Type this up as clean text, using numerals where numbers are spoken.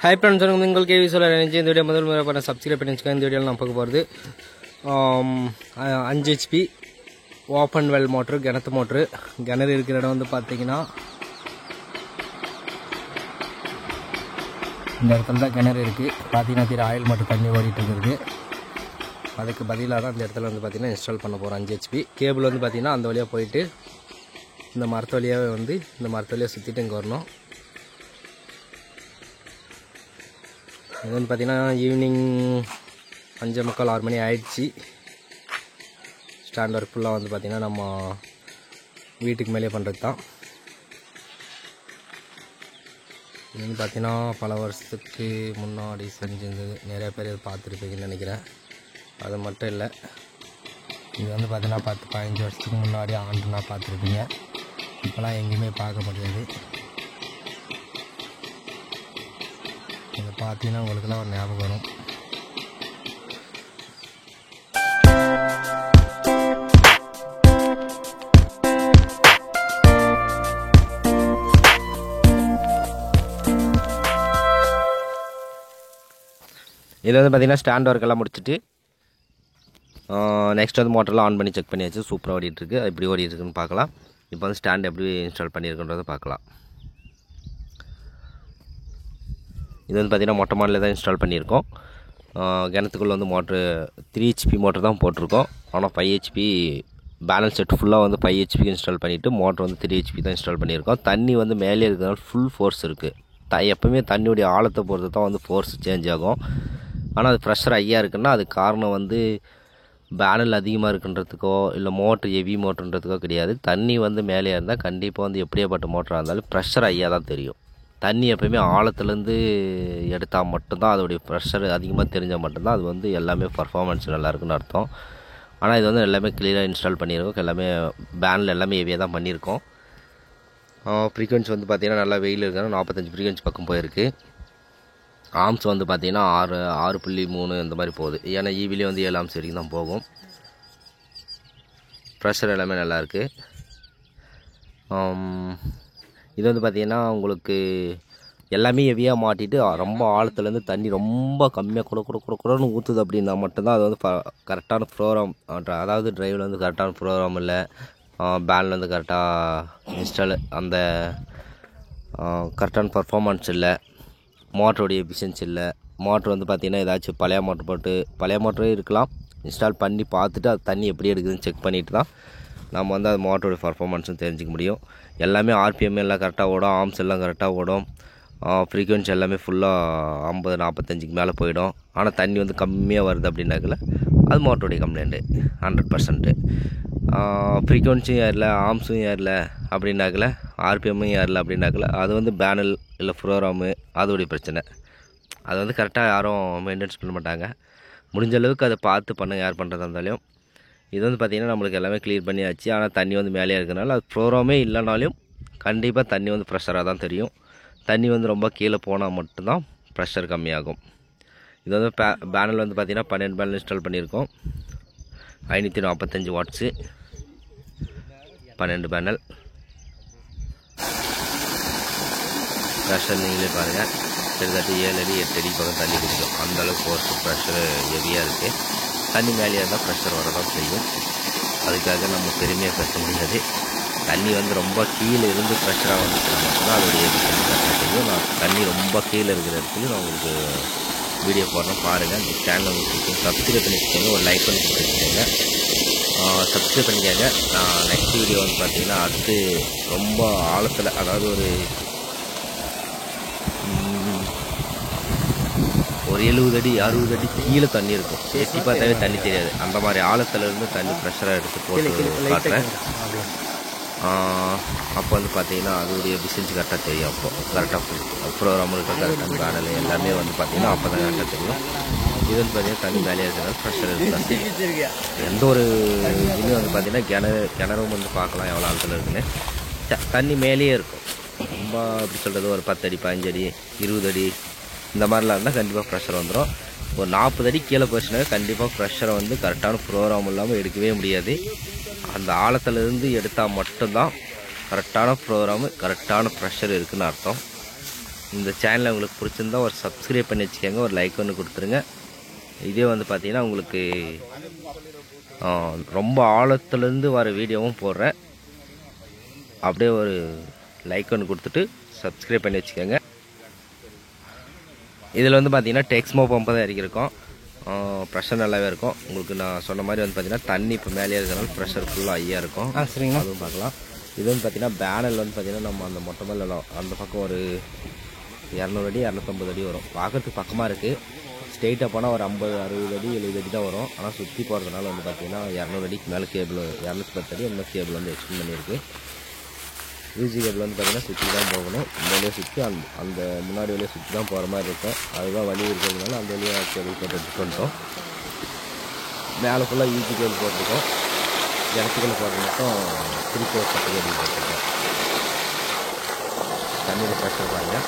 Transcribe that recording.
Hi friends, உங்கள் KV solar energy. இந்த video முதல் முறை பண்ண சப்ஸ்கிரைப் பண்ணி வச்சுக்கோங்க. இந்த வீடியோவில் நான் பார்க்க போகிறது 5 HP ஓப்பன் வெல் மோட்ரு, கிணத்து மோட்ரு. கிணறு இருக்கிற இடம் வந்து பார்த்தீங்கன்னா இந்த இடத்துல தான் கிணறு இருக்குது. பார்த்தீங்கன்னா ஆயில் மட்டும் தண்ணி ஓடிட்டு இருக்குது. அதுக்கு பதிலாக தான் அந்த இடத்துல வந்து பார்த்தீங்கன்னா இன்ஸ்டால் பண்ண போகிறோம் 5 HP. கேபிள் வந்து பார்த்தீங்கன்னா அந்த வழியாக போயிட்டு இந்த மரத்து வழியாகவே வந்து இந்த மரத்து வழியாக சுற்றிட்டு இங்கே வரணும். இது வந்து பார்த்தீங்கன்னா ஈவினிங் 5:45 6 மணி ஆயிடுச்சு. ஸ்டாண்ட் ஒர்க் ஃபுல்லாக வந்து பார்த்திங்கன்னா நம்ம வீட்டுக்கு மேலே பண்ணுறது தான். இது வந்து பார்த்திங்கன்னா பல வருஷத்துக்கு முன்னாடி செஞ்சிருந்தது. நிறையா பேர் இதை பார்த்துருப்பீங்கன்னு நினைக்கிறேன். அது மட்டும் இல்லை, இது வந்து பார்த்திங்கன்னா 10-15 வருஷத்துக்கு முன்னாடி ஆண்டுனா பார்த்துருப்பீங்க. இப்போலாம் எங்கேயுமே பார்க்க முடியாது. இதை பார்த்தீங்கன்னா உங்களுக்குலாம் ஒரு ஞாபகம் வரும். இது வந்து பார்த்திங்கன்னா ஸ்டாண்ட் ஒர்க்கெல்லாம் முடிச்சுட்டு நெக்ஸ்ட் வந்து மோட்டர்லாம் ஆன் பண்ணி செக் பண்ணியாச்சு. சூப்பராக ஓடிட்டுருக்கு. அது எப்படி ஓடிட்டுருக்குன்னு பார்க்கலாம். இப்போ வந்து ஸ்டாண்ட் எப்படி இன்ஸ்டால் பண்ணியிருக்குன்றதை பார்க்கலாம். இது வந்து பார்த்திங்கன்னா மொட்டை மாடலில் தான் இன்ஸ்டால் பண்ணியிருக்கோம். கிணத்துக்குள்ளே வந்து மோட்ரு 3 HP மோட்ரு தான் போட்டிருக்கோம். ஆனால் 5 HP பேலன்ஸ் செட் ஃபுல்லாக வந்து 5 HP இன்ஸ்டால் பண்ணிவிட்டு மோட்ரு வந்து 3 HP தான் இன்ஸ்டால் பண்ணியிருக்கோம். தண்ணி வந்து மேலே இருக்கிறதுனால ஃபுல் ஃபோர்ஸ் இருக்குது. எப்போவுமே தண்ணியுடைய ஆழத்தை பொறுத்து தான் வந்து ஃபோர்ஸ் சேஞ்ச் ஆகும். ஆனால் அது ப்ரெஷர் ஹையாக இருக்குன்னா அது காரணம் வந்து பேனல் அதிகமாக இருக்குன்றதுக்கோ இல்லை மோட்ரு ஹெவி மோட்ருன்றதுக்கோ கிடையாது. தண்ணி வந்து மேலே இருந்தால் கண்டிப்பாக வந்து எப்படியாப்பட்ட மோட்டராக இருந்தாலும் ப்ரெஷர் ஹையாக தான் தெரியும். தண்ணி எப்போயுமே ஆழத்துலேருந்து எடுத்தால் மட்டும்தான் அதோடைய ப்ரெஷர் அதிகமாக தெரிஞ்சால் மட்டும்தான் அது வந்து எல்லாமே பர்ஃபார்மன்ஸ் நல்லாயிருக்குன்னு அர்த்தம். ஆனால் இது வந்து எல்லாமே கிளியராக இன்ஸ்டால் பண்ணியிருக்கோம். எல்லாமே பேனில் எல்லாமே ஹெவியாக தான் பண்ணியிருக்கோம். ஃப்ரீக்வன்சி வந்து பார்த்திங்கன்னா நல்லா வெயில் இருக்குன்னா 45 ஃப்ரீக்வன்சி பக்கம் போயிருக்கு. ஆர்ம்ஸ் வந்து பார்த்திங்கன்னா 6.3 இந்த மாதிரி போகுது. ஏன்னா ஈவிலே வந்து 7 ஆர்ம்ஸ் வரைக்கும் தான் போகும். ப்ரெஷர் எல்லாமே நல்லாயிருக்கு. இது வந்து பார்த்திங்கன்னா உங்களுக்கு எல்லாமே ஹெவியாக மாட்டிட்டு ரொம்ப ஆழத்துலேருந்து தண்ணி ரொம்ப கம்மியாக குடன்னு ஊற்றுது அப்படின்னா மட்டும்தான் அது வந்து கரெக்டான ப்ரோக்ராம், அதாவது டிரைவில் வந்து கரெக்டான ப்ரோக்ராம் இல்லை, பேனில் வந்து கரெக்டாக இன்ஸ்டால் அந்த கரெக்டான பர்ஃபார்மன்ஸ் இல்லை, மோட்டருடைய எஃபிஷியன்சி இல்லை. மோட்ரு வந்து பார்த்திங்கன்னா ஏதாச்சும் பழைய மோட்ரு போட்டு பழைய மோட்டரே இருக்கலாம், இன்ஸ்டால் பண்ணி பார்த்துட்டு அது தண்ணி எப்படி எடுக்குதுன்னு செக் பண்ணிவிட்டு தான் நம்ம வந்து அது மோட்டருடைய பர்ஃபார்மன்ஸும் தெரிஞ்சிக்க முடியும். எல்லாமே ஆர்பிஎம் எல்லாம் கரெக்டாக ஓடும், ஆர்ம்ஸ் எல்லாம் கரெக்டாக ஓடும், ஃப்ரீக்வன்சி எல்லாமே ஃபுல்லாக 50-45க்கு மேலே போயிடும். ஆனால் தண்ணி வந்து கம்மியாக வருது அப்படின்னாக்கல அது மோட்டருடைய கம்ப்ளைண்ட்டு 100%. ஃப்ரீக்வன்சியும் ஏறல, ஆர்ம்ஸும் ஏறல அப்படின்னாக்கல, ஆர்பிஎம்மும் ஏறல அப்படின்னாக்கல அது வந்து பேனல் இல்லை ப்ரோக்ராமு அதோடைய பிரச்சனை. அது வந்து கரெக்டாக யாரும் மெயின்டெனன்ஸ் பண்ண மாட்டாங்க. முடிஞ்ச அளவுக்கு அதை பார்த்து பண்ணுங்க யார் பண்ணுறதா இருந்தாலும். இது வந்து பார்த்திங்கன்னா நம்மளுக்கு எல்லாமே க்ளியர் பண்ணியாச்சு. ஆனால் தண்ணி வந்து மேலே இருக்கிறனால அது ப்ரோக்ராமே இல்லைனாலும் கண்டிப்பாக தண்ணி வந்து ப்ரெஷராக தான் தெரியும். தண்ணி வந்து ரொம்ப கீழே போனால் மட்டும்தான் ப்ரெஷர் கம்மியாகும். இது வந்து பேனல் வந்து பார்த்திங்கன்னா 12 பேனல் இன்ஸ்டால் பண்ணியிருக்கோம். 545 வாட்ஸு 12 பேனல். ப்ரெஷர் நீங்களே பாருங்கள், கிட்டத்தட்ட 7 அடி 8 அடி பக்கம் தண்ணி குடிக்கும். அந்தளவுக்கு ஃபோர்ஸு ப்ரெஷரு ஹெவியாக இருக்குது. தண்ணி மேலேயே இருந்தால் ப்ரெஷர் வரதான் செய்யும். அதுக்காக நம்ம பெருமையாக பேச முடியாது. தண்ணி வந்து ரொம்ப கீழே இருந்து ப்ரெஷராக வந்துச்சுன்னா மட்டும்தான் அதோடைய எஃபிஷியன்சி கரெக்டாக தெரியும். நான் தண்ணி ரொம்ப கீழே இருக்கிற இடத்துல நான் உங்களுக்கு வீடியோ போடுறேன் பாருங்கள். இந்த சேனலை உங்களுக்கு சப்ஸ்கிரைப் பண்ணி வச்சுக்கோங்க, ஒரு லைக் பண்ணி வச்சுக்கோங்க, சப்ஸ்கிரைப் பண்ணிக்கோங்க. நான் நெக்ஸ்ட் வீடியோ வந்து பார்த்திங்கன்னா அடுத்து ரொம்ப ஆழத்தில், அதாவது ஒரு 70 அடி 60 அடி கீழே தண்ணி இருக்கும். எட்டி பார்த்தாவே தண்ணி தெரியாது. அந்த மாதிரி ஆழத்துலேருந்து தண்ணி ப்ரெஷராக எடுத்து போட்டு காட்டுறேன். அப்போ வந்து பார்த்திங்கன்னா அதோடைய எஃபிஷியன்சி கரெக்டாக தெரியும். அப்போ கரெக்டாக ப்ரோக்ராம் இருக்க கரெக்டாக பேனல் எல்லாமே வந்து பார்த்திங்கன்னா அப்போ தான் கரெக்டாக தெரியும். இது வந்து பார்த்திங்கன்னா தண்ணி மேலே இருக்கிறனால ப்ரெஷர் இருக்குது. எந்த ஒரு இதுவும் வந்து பார்த்திங்கன்னா கிணறும் வந்து பார்க்கலாம் எவ்வளோ ஆழத்தில் இருக்குன்னு. தண்ணி மேலேயே இருக்கும். ரொம்ப எப்படி சொல்கிறது, ஒரு 10 அடி 15 அடி 20 அடி இந்த மாதிரிலாம் இருந்தால் கண்டிப்பாக ப்ரெஷர் வந்துடும். ஒரு 40 அடி கீழே போச்சுனாவே கண்டிப்பாக ப்ரெஷரை வந்து கரெக்டான ப்ரோக்ராம் இல்லாமல் எடுக்கவே முடியாது. அந்த ஆழத்துலேருந்து எடுத்தால் மட்டும்தான் கரெக்டான ப்ரோக்ராமு கரெக்டான ப்ரெஷர் இருக்குதுன்னு அர்த்தம். இந்த சேனலை உங்களுக்கு பிடிச்சிருந்தா ஒரு சப்ஸ்கிரைப் பண்ணி வச்சுக்கோங்க, ஒரு லைக் ஒன்று கொடுத்துருங்க. இதே வந்து பார்த்திங்கன்னா உங்களுக்கு ரொம்ப ஆழத்துலேருந்து வர வீடியோவும் போடுறேன். அப்படியே ஒரு லைக் ஒன்று கொடுத்துட்டு சப்ஸ்கிரைப் பண்ணி வச்சுக்கோங்க. இதில் வந்து பார்த்திங்கன்னா டெக்ஸ்மோ பம்பை தான் இறக்கியிருக்கோம். ப்ரெஷர் நல்லாவே இருக்கும். உங்களுக்கு நான் சொன்ன மாதிரி வந்து பார்த்திங்கன்னா தண்ணி இப்போ மேலே இருக்கிறதுனால ப்ரெஷர் ஃபுல்லாக ஹையாக இருக்கும். சரிங்கண்ணா. அதுவும் பார்க்கலாம். இது வந்து பார்த்திங்கன்னா பேனல் வந்து பார்த்திங்கன்னா நம்ம அந்த மொட்டை மேலே அந்த பக்கம் ஒரு 200 அடி 250 அடி வரும். பார்க்கறதுக்கு பக்கமாக இருக்குது. ஸ்ட்ரெயிட்டாக போனால் ஒரு 50 60 அடி 70 அடி தான் வரும். ஆனால் சுற்றி போகிறதுனால வந்து பார்த்திங்கன்னா 200 அடிக்கு மேலே கேபிள் 210 அடி அந்த கேபிள் வந்து எக்ஸ்டெண்ட் பண்ணியிருக்கு. யூஜி கேபிள் வந்து பார்த்திங்கன்னா சுற்றி தான் போகணும். இந்த வழியாக சுற்றி அந்த முன்னாடி வழியாக சுற்றி தான் போகிற மாதிரி இருக்கும். அதுதான் வழி இருக்கிறதுனால அந்த வழியாக கேபிள் போட்டு எடுத்துகிட்டு வந்துட்டோம். மேலே ஃபுல்லாக யூஜி கேபிள் போட்டிருக்கோம். இடத்துக்குள்ள போகிறது மட்டும் 3/4 கேபிள் போட்டிருக்கோம். தண்ணியில் ப்ரெஷர் பாருங்கள்.